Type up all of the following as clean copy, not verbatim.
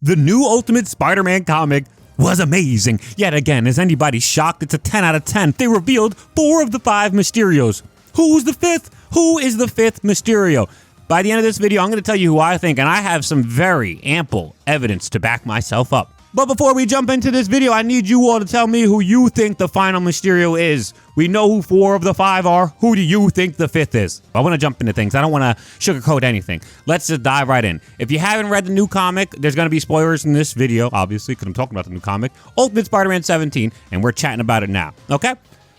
The new Ultimate Spider-Man comic was amazing. Yet again, is anybody shocked? It's a 10 out of 10. They revealed 4 of the 5 Mysterios. Who's the 5th? Who is the 5th Mysterio? By the end of this video, I'm going to tell you who I think, and I have some very ample evidence to back myself up. But before we jump into this video, I need you all to tell me who you think the final Mysterio is. We know who 4 of the 5 are. Who do you think the 5th is? I want to jump into things. I don't want to sugarcoat anything. Let's just dive right in. If you haven't read the new comic, there's going to be spoilers in this video, obviously, because I'm talking about the new comic, Ultimate Spider-Man 17, and we're chatting about it now, okay?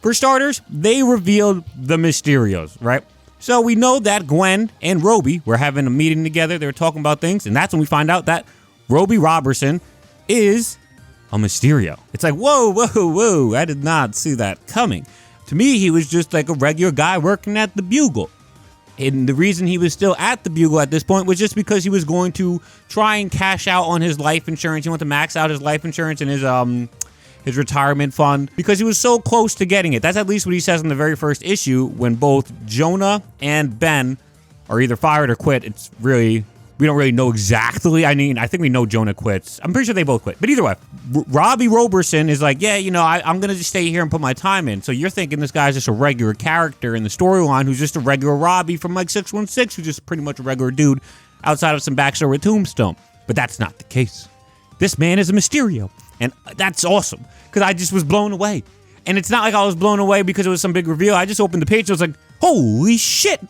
For starters, they revealed the Mysterios, right? So we know that Gwen and Roby were having a meeting together. They were talking about things, and that's when we find out that Roby Robertson is a Mysterio. It's like, whoa, whoa, whoa, I did not see that coming. To me, he was just like a regular guy working at the Bugle. And the reason he was still at the Bugle at this point was just because he was going to try and cash out on his life insurance. He wanted to max out his life insurance and his retirement fund because he was so close to getting it. That's at least what he says in the very first issue when both Jonah and Ben are either fired or quit. It's really... we don't really know exactly. I mean, I think we know Jonah quits. I'm pretty sure they both quit. But either way, Robbie Roberson is like, yeah, you know, I'm going to just stay here and put my time in. So you're thinking this guy's just a regular character in the storyline who's just a regular Robbie from like 616, who's just pretty much a regular dude outside of some backstory with Tombstone. But that's not the case. This man is a Mysterio. And that's awesome because I just was blown away. And it's not like I was blown away because it was some big reveal. I just opened the page and I was like, holy shit.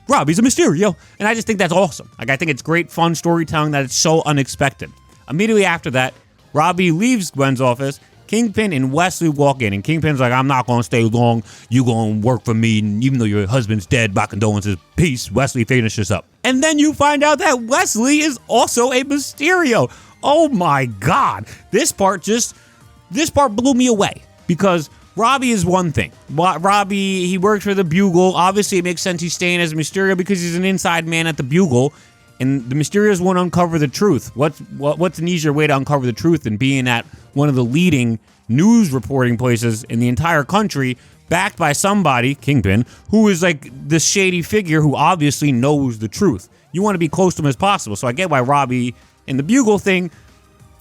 Robbie's a Mysterio. And I just think that's awesome. Like, I think it's great, fun storytelling that it's so unexpected. Immediately after that, Robbie leaves Gwen's office. Kingpin and Wesley walk in. And Kingpin's like, I'm not going to stay long. You going to work for me. And even though your husband's dead, my condolences. Peace. Wesley finishes up. And then you find out that Wesley is also a Mysterio. Oh my God. This part blew me away. Because Robbie is one thing. Robbie, he works for the Bugle. Obviously, it makes sense he's staying as a Mysterio because he's an inside man at the Bugle. And the Mysterios won't uncover the truth. What's an easier way to uncover the truth than being at one of the leading news reporting places in the entire country, backed by somebody, Kingpin, who is like the shady figure who obviously knows the truth. You want to be close to him as possible. So I get why Robbie in the Bugle thing,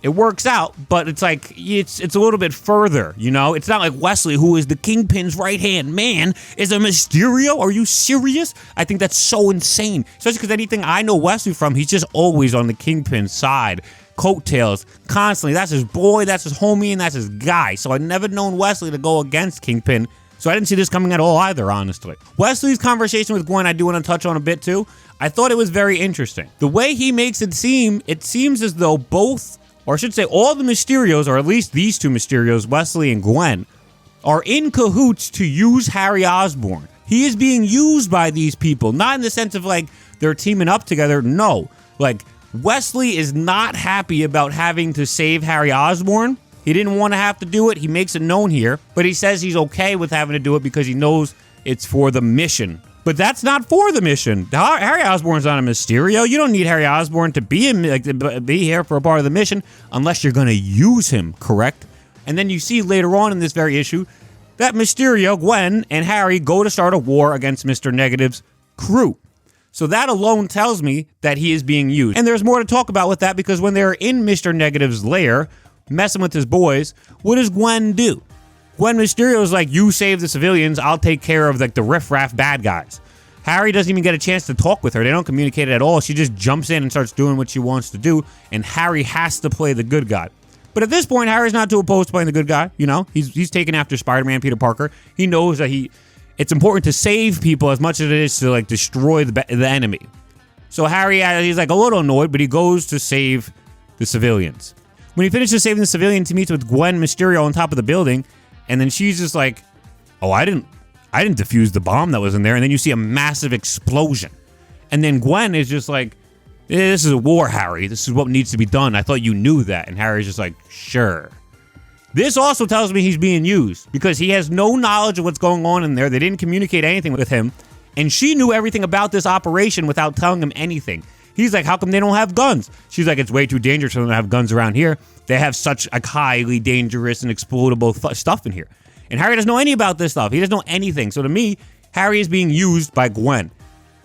it works out, but it's like, it's a little bit further, you know? It's not like Wesley, who is the Kingpin's right-hand man, is a Mysterio. Are you serious? I think that's so insane. Especially because anything I know Wesley from, he's just always on the Kingpin's side. Coattails, constantly. That's his boy, that's his homie, and that's his guy. So I've never known Wesley to go against Kingpin. So I didn't see this coming at all either, honestly. Wesley's conversation with Gwen, I do want to touch on a bit too. I thought it was very interesting. The way he makes it seems as though both, or I should say all the Mysterios, or at least these 2 Mysterios, Wesley and Gwen, are in cahoots to use Harry Osborn. He is being used by these people, not in the sense of like they're teaming up together, no. Like, Wesley is not happy about having to save Harry Osborn. He didn't want to have to do it. He makes it known here, but he says he's okay with having to do it because he knows it's for the mission. But that's not for the mission. Harry Osborn's not a Mysterio. You don't need Harry Osborn to be here for a part of the mission unless you're going to use him, correct? And then you see later on in this very issue that Mysterio, Gwen, and Harry go to start a war against Mr. Negative's crew. So that alone tells me that he is being used. And there's more to talk about with that because when they're in Mr. Negative's lair, messing with his boys, what does Gwen do? Gwen Mysterio is like, you save the civilians, I'll take care of like the riffraff bad guys. Harry doesn't even get a chance to talk with her. They don't communicate at all. She just jumps in and starts doing what she wants to do, and Harry has to play the good guy. But at this point, Harry's not too opposed to playing the good guy. You know, he's taken after Spider-Man, Peter Parker. He knows that it's important to save people as much as it is to like destroy the enemy. So Harry, he's like a little annoyed, but he goes to save the civilians. When he finishes saving the civilians, he meets with Gwen Mysterio on top of the building. And then she's just like, oh, I didn't defuse the bomb that was in there. And then you see a massive explosion. And then Gwen is just like, this is a war, Harry. This is what needs to be done. I thought you knew that. And Harry's just like, sure. This also tells me he's being used because he has no knowledge of what's going on in there. They didn't communicate anything with him. And she knew everything about this operation without telling him anything. He's like, how come they don't have guns? She's like, it's way too dangerous for them to have guns around here. They have such a highly dangerous and explodable stuff in here. And Harry doesn't know any about this stuff. He doesn't know anything. So to me, Harry is being used by Gwen.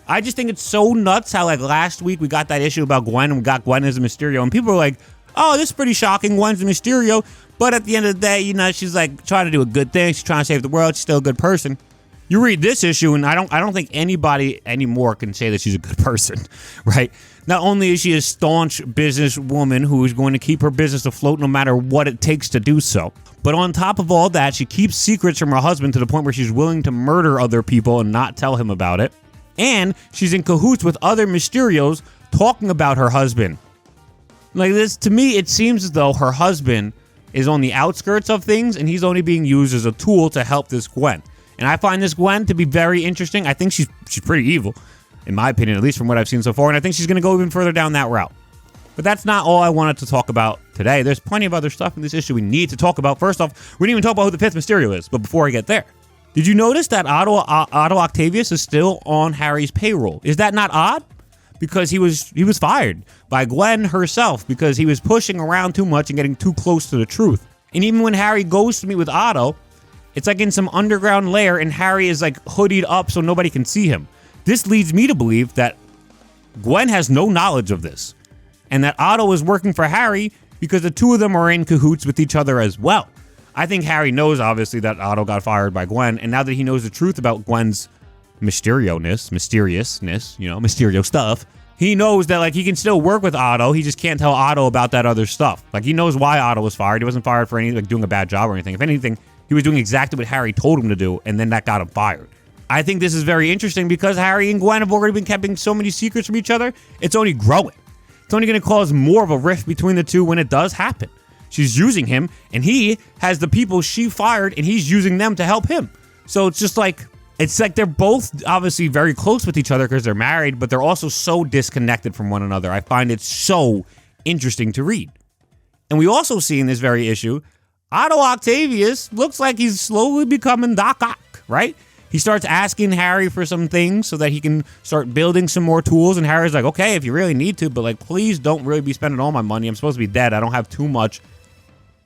I just think it's so nuts how like last week we got that issue about Gwen and we got Gwen as a Mysterio. And people are like, oh, this is pretty shocking. Gwen's a Mysterio. But at the end of the day, you know, she's like trying to do a good thing. She's trying to save the world. She's still a good person. You read this issue, and I don't think anybody anymore can say that she's a good person, right? Not only is she a staunch businesswoman who is going to keep her business afloat no matter what it takes to do so, but on top of all that, she keeps secrets from her husband to the point where she's willing to murder other people and not tell him about it. And she's in cahoots with other Mysterios talking about her husband. Like this, to me, it seems as though her husband is on the outskirts of things, and he's only being used as a tool to help this Gwen. And I find this Gwen to be very interesting. I think she's pretty evil, in my opinion, at least from what I've seen so far. And I think she's going to go even further down that route. But that's not all I wanted to talk about today. There's plenty of other stuff in this issue we need to talk about. First off, we didn't even talk about who the fifth Mysterio is. But before I get there, did you notice that Otto Octavius is still on Harry's payroll? Is that not odd? Because he was fired by Gwen herself because he was pushing around too much and getting too close to the truth. And even when Harry goes to meet with Otto, it's like in some underground lair, and Harry is like hoodied up so nobody can see him. This leads me to believe that Gwen has no knowledge of this, and that Otto is working for Harry because the two of them are in cahoots with each other as well. I think Harry knows, obviously, that Otto got fired by Gwen, and now that he knows the truth about Gwen's mysteriousness, you know, Mysterio stuff, he knows that, like, he can still work with Otto. He just can't tell Otto about that other stuff. Like, he knows why Otto was fired. He wasn't fired for anything, like, doing a bad job or anything. If anything, he was doing exactly what Harry told him to do, and then that got him fired. I think this is very interesting because Harry and Gwen have already been keeping so many secrets from each other. It's only growing. It's only going to cause more of a rift between the two when it does happen. She's using him, and he has the people she fired, and he's using them to help him. So it's just like, it's like they're both obviously very close with each other because they're married, but they're also so disconnected from one another. I find it so interesting to read. And we also see in this very issue, Otto Octavius looks like he's slowly becoming Doc Ock, right? He starts asking Harry for some things so that he can start building some more tools. And Harry's like, okay, if you really need to, but like, please don't really be spending all my money. I'm supposed to be dead. I don't have too much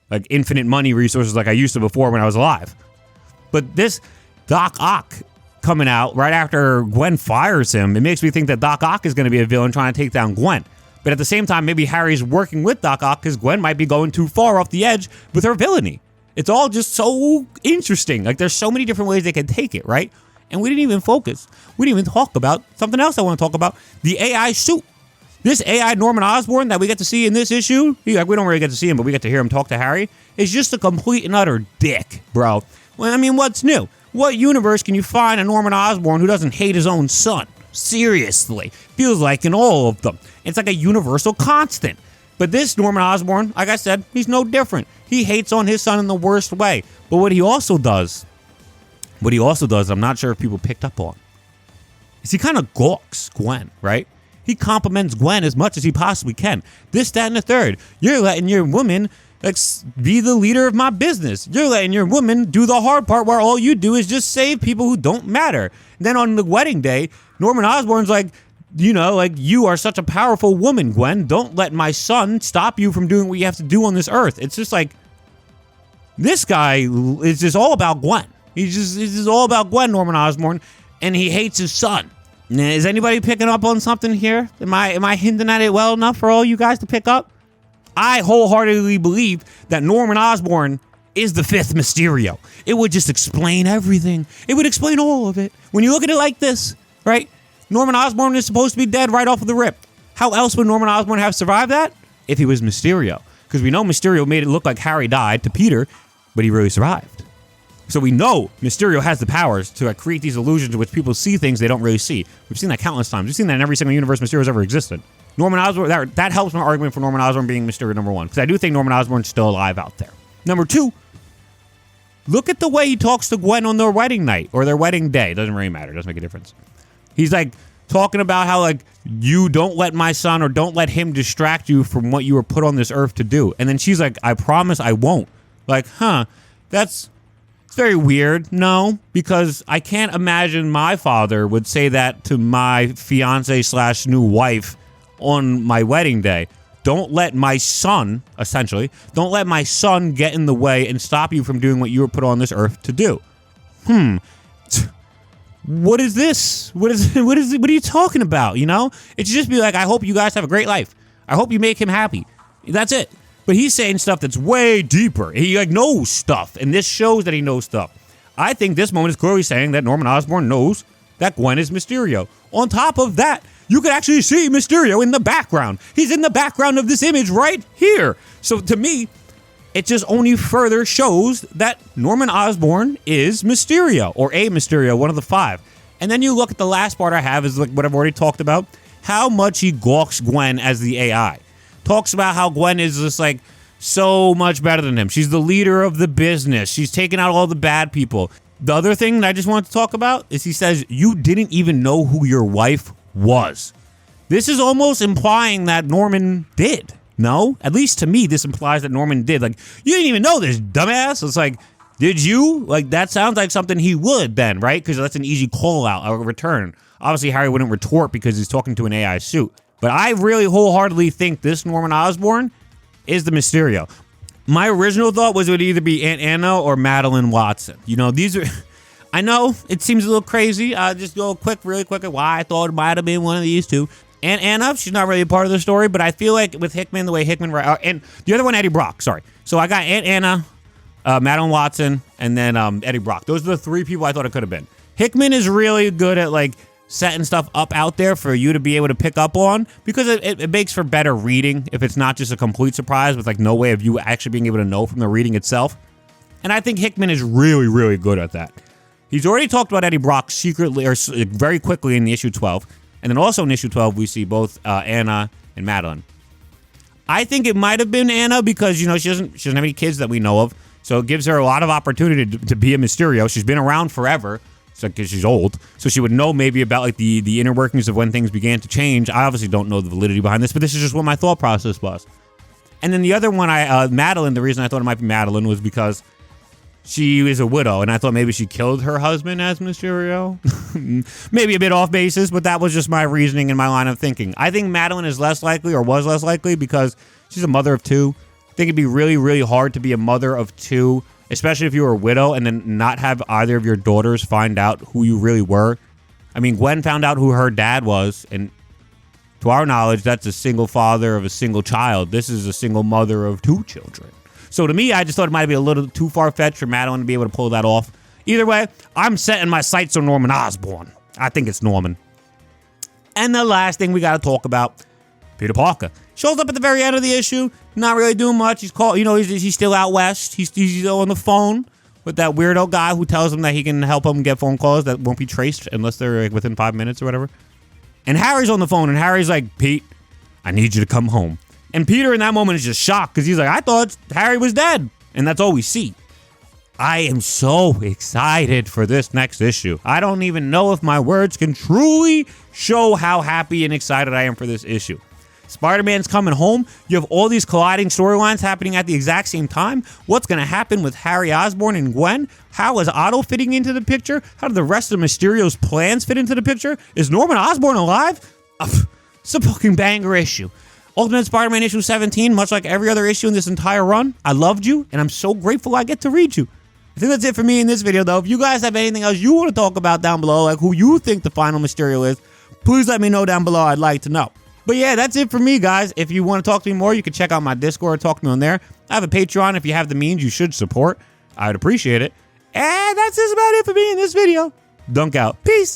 like infinite money resources like I used to before when I was alive. But this Doc Ock coming out right after Gwen fires him, it makes me think that Doc Ock is going to be a villain trying to take down Gwen. But at the same time, maybe Harry's working with Doc Ock because Gwen might be going too far off the edge with her villainy. It's all just so interesting. Like, there's so many different ways they can take it, right? And we didn't even focus. We didn't even talk about something else I want to talk about. The AI suit. This AI Norman Osborn that we get to see in this issue, we don't really get to see him, but we get to hear him talk to Harry, is just a complete and utter dick, bro. Well, I mean, what's new? What universe can you find a Norman Osborn who doesn't hate his own son? Seriously. Feels like in all of them. It's like a universal constant. But this Norman Osborn, like I said, he's no different. He hates on his son in the worst way. But what he also does, I'm not sure if people picked up on, is he kind of gawks Gwen, right? He compliments Gwen as much as he possibly can. This, that, and the third. You're letting your woman be the leader of my business. You're letting your woman do the hard part where all you do is just save people who don't matter. And then on the wedding day, Norman Osborn's like, you know, like, you are such a powerful woman, Gwen. Don't let my son stop you from doing what you have to do on this earth. It's just like, this guy is just all about Gwen. It's just all about Gwen, Norman Osborn, and he hates his son. Now, is anybody picking up on something here? Am I hinting at it well enough for all you guys to pick up? I wholeheartedly believe that Norman Osborn is the fifth Mysterio. It would just explain everything. It would explain all of it. When you look at it like this, right? Norman Osborn is supposed to be dead right off of the rip. How else would Norman Osborn have survived that? If he was Mysterio. Because we know Mysterio made it look like Harry died to Peter, but he really survived. So we know Mysterio has the powers to create these illusions in which people see things they don't really see. We've seen that countless times. We've seen that in every single universe Mysterio's ever existed. Norman Osborn, that helps my argument for Norman Osborn being Mysterio number one. Because I do think Norman Osborn's still alive out there. Number two, look at the way he talks to Gwen on their wedding night or their wedding day. It doesn't really matter. It doesn't make a difference. He's like talking about how, like, you don't let my son or don't let him distract you from what you were put on this earth to do. And then she's like, I promise I won't. Like, it's very weird. No, because I can't imagine my father would say that to my fiance / new wife on my wedding day. Don't let my son, essentially, don't let my son get in the way and stop you from doing what you were put on this earth to do. What is this? What are you talking about? You know, it should just be like, I hope you guys have a great life. I hope you make him happy. That's it. But he's saying stuff that's way deeper. He like knows stuff, and this shows that he knows stuff. I think this moment is clearly saying that Norman Osborn knows that Gwen is Mysterio. On top of that, you can actually see Mysterio in the background. He's in the background of this image right here. So to me, it just only further shows that Norman Osborn is Mysterio, or a Mysterio, one of the 5. And then you look at the last part I have is like what I've already talked about, how much he gawks Gwen as the AI. Talks about how Gwen is just like so much better than him. She's the leader of the business. She's taking out all the bad people. The other thing that I just wanted to talk about is he says, you didn't even know who your wife was. This is almost implying that Norman did. No? At least to me, this implies that Norman did. Like, you didn't even know this, dumbass. It's like, did you? Like, that sounds like something he would then, right? Because that's an easy call out or return. Obviously, Harry wouldn't retort because he's talking to an AI suit. But I really wholeheartedly think this Norman Osborn is the Mysterio. My original thought was it would either be Aunt Anna or Madeline Watson. You know, these are... I know it seems a little crazy. I'll just go really quick at why I thought it might have been one of these two. Aunt Anna, she's not really a part of the story, but I feel like with Hickman, the way Hickman... and the other one, Eddie Brock, sorry. So I got Aunt Anna, Madeline Watson, and then Eddie Brock. Those are the 3 people I thought it could have been. Hickman is really good at, like, setting stuff up out there for you to be able to pick up on, because it makes for better reading if it's not just a complete surprise with like no way of you actually being able to know from the reading itself. And I think Hickman is really, really good at that. He's already talked about Eddie Brock secretly or very quickly in the issue 12. And then also in issue 12, we see both Anna and Madeline. I think it might have been Anna because, you know, she doesn't have any kids that we know of. So it gives her a lot of opportunity to be a Mysterio. She's been around forever. Because she's old, so she would know maybe about like the inner workings of when things began to change. I obviously don't know the validity behind this, but this is just what my thought process was. And then the other one, Madeline, the reason I thought it might be Madeline was because she is a widow, and I thought maybe she killed her husband as Mysterio. Maybe a bit off basis, but that was just my reasoning and my line of thinking. I think Madeline is less likely, or was less likely, because she's a mother of 2. I think it'd be really, really hard to be a mother of 2, especially if you were a widow and then not have either of your daughters find out who you really were. I mean, Gwen found out who her dad was, and to our knowledge, that's a single father of a single child. This is a single mother of 2 children. So to me, I just thought it might be a little too far-fetched for Madeline to be able to pull that off. Either way, I'm setting my sights on Norman Osborn. I think it's Norman. And the last thing we got to talk about, Peter Parker. Shows up at the very end of the issue, not really doing much. He's called, you know, he's still out west. He's on the phone with that weirdo guy who tells him that he can help him get phone calls that won't be traced unless they're like, within 5 minutes or whatever. And Harry's on the phone, and Harry's like, Pete, I need you to come home. And Peter in that moment is just shocked because he's like, I thought Harry was dead. And that's all we see. I am so excited for this next issue. I don't even know if my words can truly show how happy and excited I am for this issue. Spider-Man's coming home. You have all these colliding storylines happening at the exact same time. What's going to happen with Harry Osborn and Gwen? How is Otto fitting into the picture? How do the rest of Mysterio's plans fit into the picture? Is Norman Osborn alive? It's a fucking banger issue. Ultimate Spider-Man issue 17, much like every other issue in this entire run, I loved you, and I'm so grateful I get to read you. I think that's it for me in this video, though. If you guys have anything else you want to talk about down below, like who you think the final Mysterio is, please let me know down below. I'd like to know. But yeah, that's it for me, guys. If you want to talk to me more, you can check out my Discord, talk to me on there. I have a Patreon. If you have the means, you should support. I would appreciate it. And that's just about it for me in this video. Dunk out. Peace.